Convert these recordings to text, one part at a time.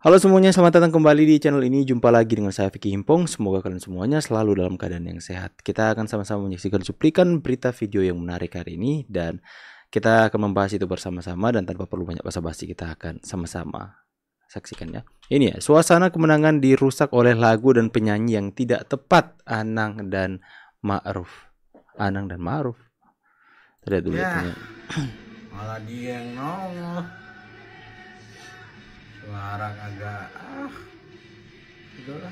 Halo semuanya, selamat datang kembali di channel ini. Jumpa lagi dengan saya Vicky Himpong. Semoga kalian semuanya selalu dalam keadaan yang sehat. Kita akan sama-sama menyaksikan cuplikan berita video yang menarik hari ini, dan kita akan membahas itu bersama-sama. Dan tanpa perlu banyak basa-basi, kita akan sama-sama saksikan ya. Ini ya, suasana kemenangan dirusak oleh lagu dan penyanyi yang tidak tepat. Anang dan Ma'ruf. Lihat dulu ya, malah dia yang nongol. Suara agak udahlah.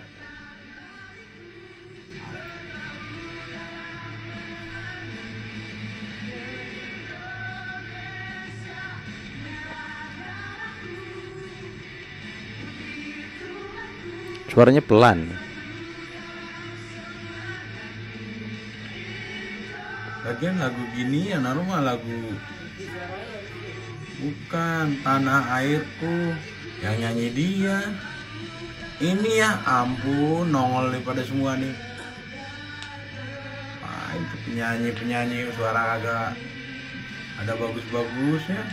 Suaranya pelan. Lagian lagu gini ya mah lagu bukan Tanah Airku yang nyanyi dia. Ini ya ampun, nongol daripada semua nih. Itu penyanyi suara agak ada bagus-bagusnya.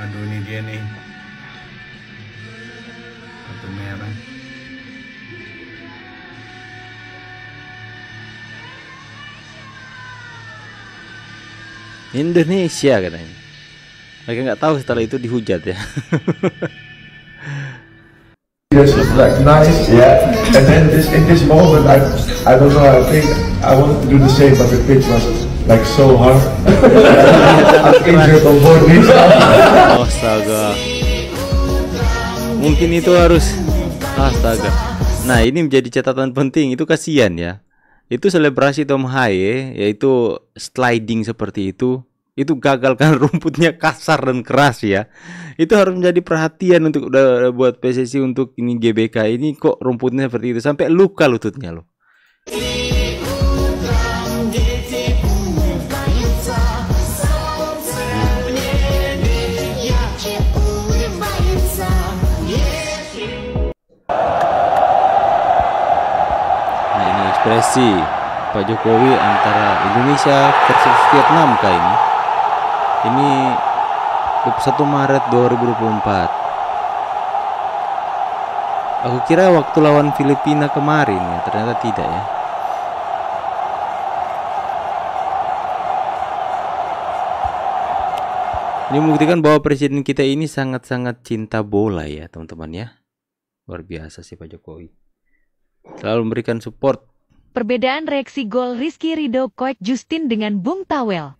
Aduh, ini dia nih, kartu merah. Indonesia katanya. Mereka nggak tahu setelah itu dihujat ya. Yes, like nice, yeah. And then in this moment, I don't know. I think I want to do the same, but the pitch was like so hard. I'm injured on board this. Astaga. Mungkin itu harus astaga. Nah, ini menjadi catatan penting. Itu kasihan ya. Itu selebrasi Tom Haye, yaitu sliding seperti itu gagal karena rumputnya kasar dan keras ya. Itu harus menjadi perhatian untuk buat PSSI untuk ini GBK ini, kok rumputnya seperti itu sampai luka lututnya loh. Ekspresi Pak Jokowi antara Indonesia versus Vietnam kali ini. Ini 21 Maret 2024. Aku kira waktu lawan Filipina kemarin ya, ternyata tidak ya. Ini membuktikan bahwa presiden kita ini sangat-sangat cinta bola ya teman-teman ya. Luar biasa sih Pak Jokowi. Selalu memberikan support. Perbedaan reaksi gol Rizky Ridho Koek Justin dengan Bung Tawel.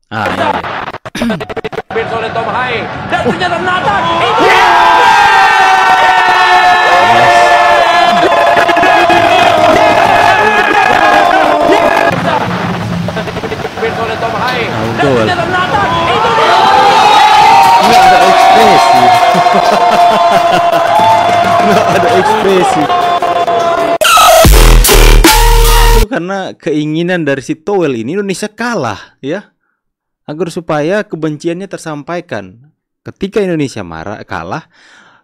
Ini dia. oleh Tom Haye dan ternyata Nathan. oleh Tom Haye dan ternyata Nathan. Nggak ada ekspresi. Nggak ada ekspresi. Karena keinginan dari si Towel ini Indonesia kalah ya, agar supaya kebenciannya tersampaikan. Ketika Indonesia kalah,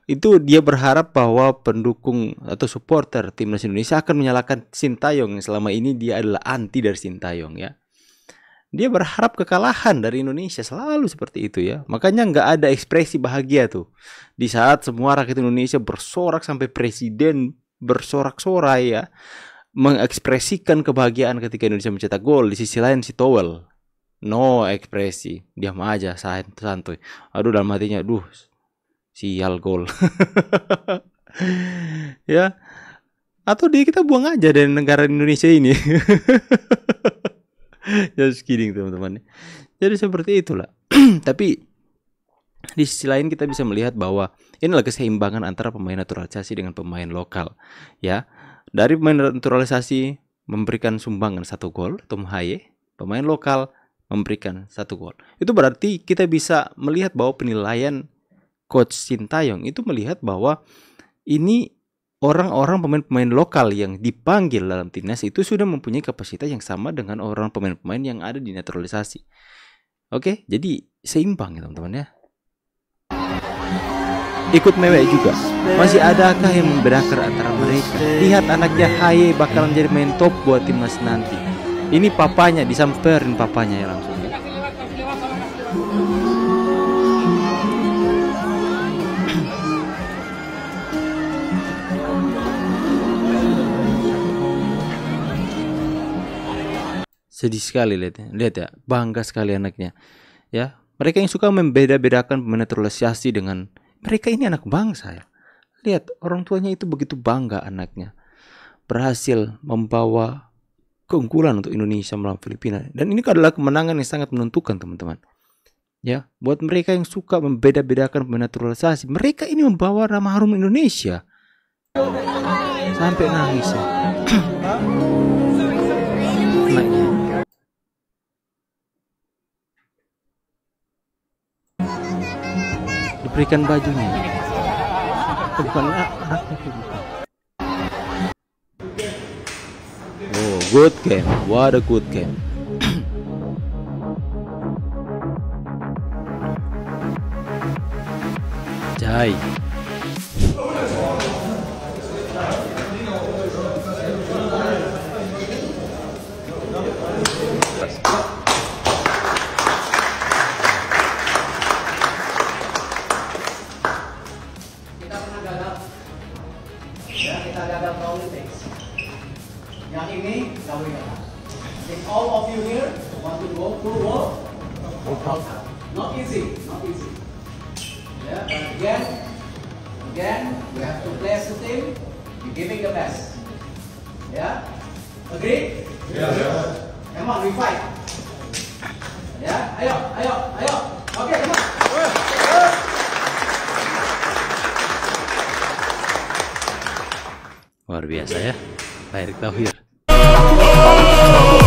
itu dia berharap bahwa pendukung atau supporter timnas Indonesia akan menyalahkan Sintayong yang selama ini dia adalah anti dari Sintayong ya. Dia berharap kekalahan dari Indonesia, selalu seperti itu ya. Makanya nggak ada ekspresi bahagia tuh di saat semua rakyat Indonesia bersorak sampai presiden bersorak-sorai ya, mengekspresikan kebahagiaan ketika Indonesia mencetak gol. Di sisi lain si Towel no ekspresi, diam aja, santuy. Aduh, dalam hatinya, sial gol. Ya, atau kita buang aja dari negara Indonesia ini. Just kidding teman-teman. Jadi seperti itulah. Tapi di sisi lain kita bisa melihat bahwa inilah keseimbangan antara pemain naturalisasi dengan pemain lokal ya. Dari pemain naturalisasi memberikan sumbangan 1 gol, Tom Haye, pemain lokal memberikan 1 gol. Itu berarti kita bisa melihat bahwa penilaian Coach Sintayong itu melihat bahwa ini orang-orang pemain-pemain lokal yang dipanggil dalam timnas itu sudah mempunyai kapasitas yang sama dengan orang pemain-pemain yang ada di naturalisasi. Oke, jadi seimbang ya teman-teman ya. Ikut mewek juga. Masih adakah yang membedakan antara mereka? Lihat anaknya Haye bakal menjadi main top buat timnas nanti. Ini papanya, disamperin papanya ya langsung. Sedih sekali lihat ya, bangga sekali anaknya. Ya, mereka yang suka membeda-bedakan menaturalisasi dengan mereka ini anak bangsa ya. Lihat, orang tuanya itu begitu bangga anaknya berhasil membawa keunggulan untuk Indonesia melawan Filipina. Dan ini adalah kemenangan yang sangat menentukan, teman-teman. Ya, buat mereka yang suka membeda-bedakan menaturalisasi, mereka ini membawa nama harum Indonesia. Sampai nangis ya. Anaknya. Diberikan bajunya. Bukan anaknya, bukan. Oh, good game. What a good game. Jai. Yang ini nggak boleh gagal. If all of you here want to go full wall, not easy, not easy. Yeah, but again, we have to play as a team. We're giving the best. Yeah, agree? Yeah. Come on, we fight. Yeah, ayo. Okay, come on. Luar biasa ya, Pak Erick Thohir.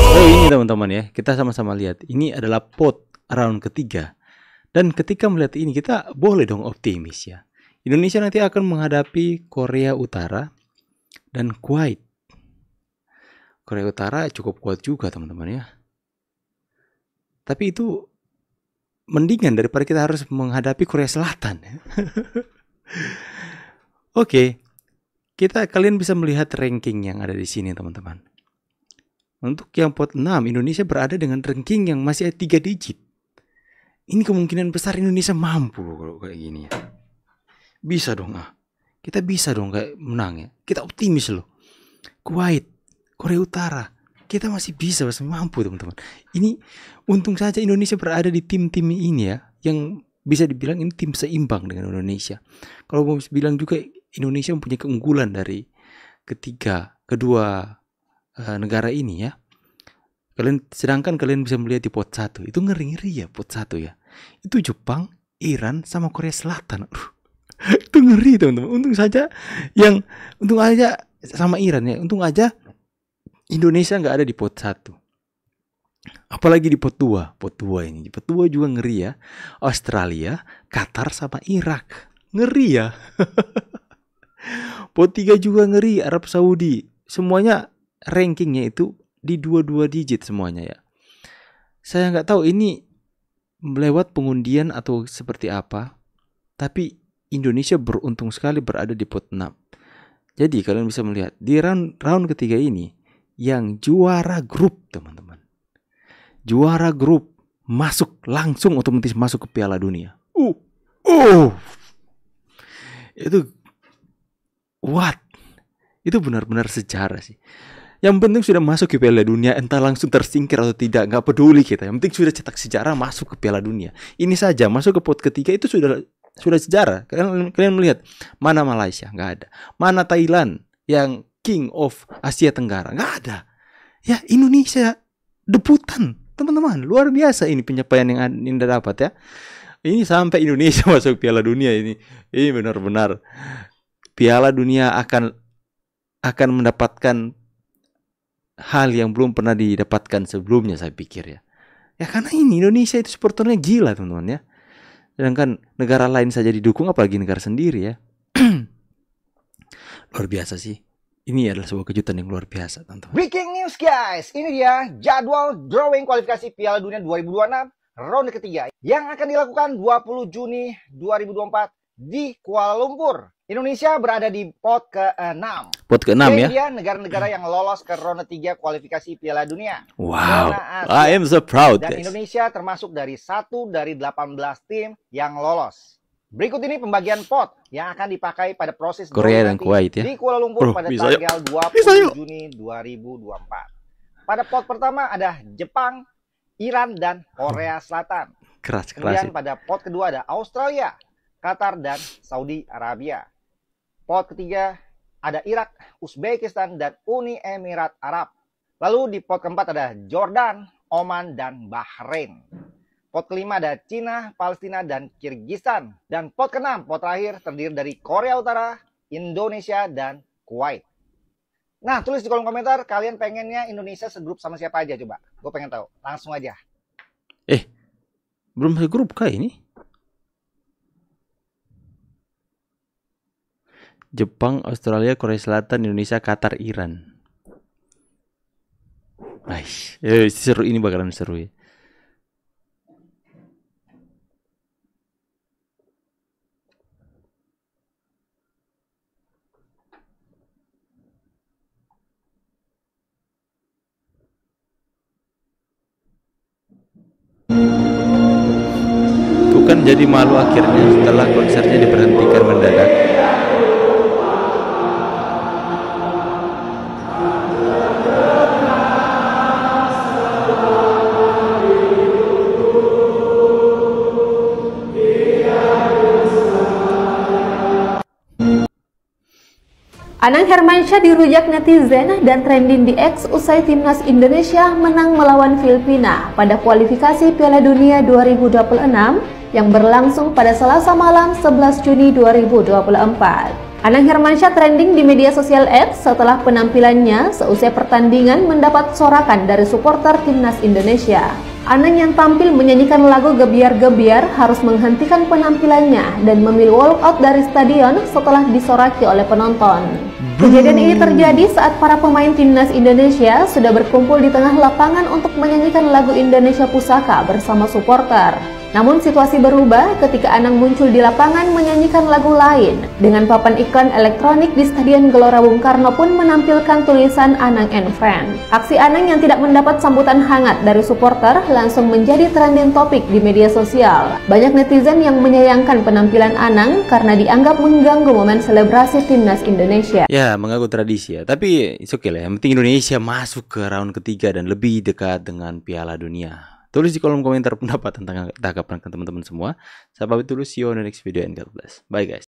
Oh ini teman-teman ya, kita sama-sama lihat. Ini adalah pot round ketiga. Dan ketika melihat ini kita boleh dong optimis ya. Indonesia nanti akan menghadapi Korea Utara dan Kuwait. Korea Utara cukup kuat juga teman-teman ya. Tapi itu mendingan daripada kita harus menghadapi Korea Selatan. Oke. Kalian bisa melihat ranking yang ada di sini teman-teman. Untuk yang pot 6, Indonesia berada dengan ranking yang masih 3 digit. Ini kemungkinan besar Indonesia mampu loh kalau kayak gini ya. Bisa dong Kita bisa dong kayak menang ya. Kita optimis loh. Kuwait, Korea Utara, kita masih mampu teman-teman. Ini untung saja Indonesia berada di tim-tim ini ya, yang bisa dibilang ini tim seimbang dengan Indonesia. Kalau mau bilang juga Indonesia mempunyai keunggulan dari kedua negara ini ya. Sedangkan kalian bisa melihat di pot 1. Itu ngeri-ngeri ya pot 1 ya. Itu Jepang, Iran sama Korea Selatan. Itu ngeri teman-teman. Untung aja sama Iran ya. Untung aja Indonesia nggak ada di pot 1. Apalagi di pot 2. Pot 2 ini. Pot 2 juga ngeri ya. Australia, Qatar sama Irak. Ngeri ya. Pot 3 juga ngeri, Arab Saudi. Semuanya rankingnya itu di 22 digit semuanya ya. Saya nggak tahu ini melewat pengundian atau seperti apa. Tapi Indonesia beruntung sekali berada di pot 6. Jadi kalian bisa melihat di round ketiga ini yang juara grup teman-teman. Juara grup langsung otomatis masuk ke Piala Dunia. Itu what? Itu benar-benar sejarah sih. Yang penting sudah masuk ke Piala Dunia, entah langsung tersingkir atau tidak, nggak peduli kita. Yang penting sudah cetak sejarah masuk ke Piala Dunia. Ini saja masuk ke pot ketiga itu sudah sejarah. Kalian melihat mana Malaysia nggak ada, mana Thailand yang King of Asia Tenggara nggak ada. Ya Indonesia debutan teman-teman, luar biasa ini pencapaian yang Anda dapat ya. Ini sampai Indonesia masuk Piala Dunia ini benar-benar Piala Dunia akan mendapatkan hal yang belum pernah didapatkan sebelumnya saya pikir ya. Ya karena ini Indonesia itu supporternya gila teman-teman ya. Sedangkan negara lain saja didukung apalagi negara sendiri ya. Luar biasa sih. Ini adalah sebuah kejutan yang luar biasa teman-teman. Breaking news guys, ini dia jadwal drawing kualifikasi Piala Dunia 2026 ronde ketiga yang akan dilakukan 20 Juni 2024 di Kuala Lumpur. Indonesia berada di pot ke-6. Pot ke-6 ya. Dia negara-negara yang lolos ke ronde 3 kualifikasi Piala Dunia. Wow, Zona Asia. I am so proud, Dan guys. Indonesia termasuk dari 1 dari 18 tim yang lolos. Berikut ini pembagian pot yang akan dipakai pada proses Korea dan nanti Kuwait ya. di Kuala Lumpur pada bisa tanggal 20 Juni 2024. Pada pot pertama ada Jepang, Iran, dan Korea Selatan. Keras Kemudian pada pot kedua ada Australia, Qatar, dan Saudi Arabia. Pot ketiga ada Irak, Uzbekistan, dan Uni Emirat Arab. Lalu di pot keempat ada Jordan, Oman, dan Bahrain. Pot kelima ada Cina, Palestina, dan Kirgistan. Dan pot keenam, pot terakhir terdiri dari Korea Utara, Indonesia, dan Kuwait. Nah, tulis di kolom komentar kalian pengennya Indonesia segrup sama siapa aja coba. Gue pengen tahu. Langsung aja. Belum segrup kah ini? Jepang, Australia, Korea Selatan, Indonesia, Qatar, Iran. Nice. Seru, ini bakalan seru ya. Bukan jadi malu akhirnya setelah konsernya diberhentikan mendadak. Anang Hermansyah dirujak netizen dan trending di X usai timnas Indonesia menang melawan Filipina pada kualifikasi Piala Dunia 2026 yang berlangsung pada Selasa malam 11 Juni 2024. Anang Hermansyah trending di media sosial X setelah penampilannya seusai pertandingan mendapat sorakan dari supporter timnas Indonesia. Anang yang tampil menyanyikan lagu Gebiar-Gebiar harus menghentikan penampilannya dan memilih walk out dari stadion setelah disoraki oleh penonton. Kejadian ini terjadi saat para pemain timnas Indonesia sudah berkumpul di tengah lapangan untuk menyanyikan lagu Indonesia Pusaka bersama supporter. Namun situasi berubah ketika Anang muncul di lapangan menyanyikan lagu lain. Dengan papan iklan elektronik di Stadion Gelora Bung Karno pun menampilkan tulisan Anang and Friends. Aksi Anang yang tidak mendapat sambutan hangat dari supporter langsung menjadi trending topik di media sosial. Banyak netizen yang menyayangkan penampilan Anang karena dianggap mengganggu momen selebrasi timnas Indonesia. Ya, mengganggu tradisi ya. Tapi it's okay lah. Yang penting Indonesia masuk ke round ketiga dan lebih dekat dengan Piala Dunia. Tulis di kolom komentar pendapat tentang tanggapan teman-teman semua. Saya pamit dulu, see you on the next video and God bless. Bye guys.